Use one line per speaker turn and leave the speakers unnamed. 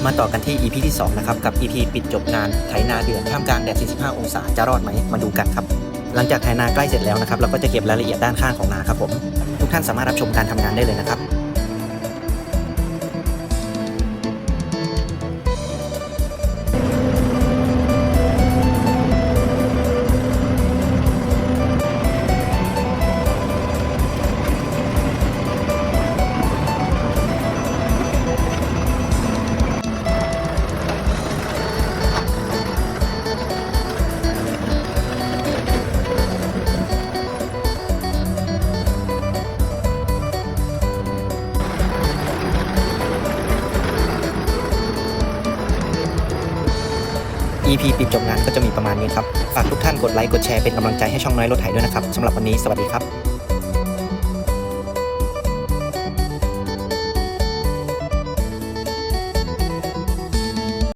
มาต่อกันที่ EP ที่2นะครับกับ EP ปิดจบงานไถนาเดือนท่ามกลางแดด 45 องศาจะรอดไหมมาดูกันครับหลังจากไถนาใกล้เสร็จแล้วนะครับเราก็จะเก็บรายละเอียดด้านข้างของนาครับผมทุกท่านสามารถรับชมการทำงานได้เลยนะครับEP ปิดจบงานก็จะมีประมาณนี้ครับฝากทุกท่านกดไลค์กดแชร์เป็นกำลังใจให้ช่องน้อยรถไถด้วยนะครับสำหรับวันนี้สวัสดีครับ